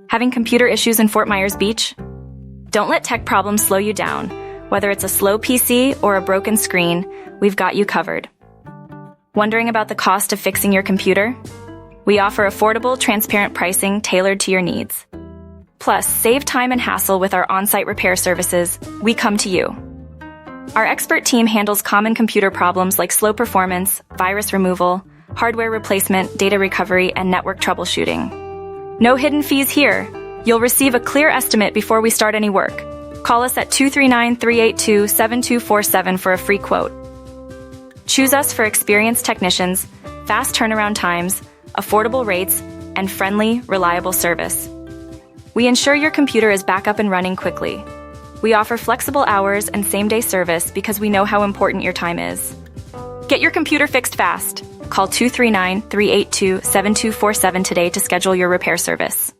Having computer issues in Fort Myers Beach? Don't let tech problems slow you down. Whether it's a slow PC or a broken screen, we've got you covered. Wondering about the cost of fixing your computer? We offer affordable, transparent pricing tailored to your needs. Plus, save time and hassle with our on-site repair services. We come to you. Our expert team handles common computer problems like slow performance, virus removal, hardware replacement, data recovery, and network troubleshooting. No hidden fees here. You'll receive a clear estimate before we start any work. Call us at 239-382-7247 for a free quote. Choose us for experienced technicians, fast turnaround times, affordable rates, and friendly, reliable service. We ensure your computer is back up and running quickly. We offer flexible hours and same-day service because we know how important your time is. Get your computer fixed fast. Call 239-382-7247 today to schedule your repair service.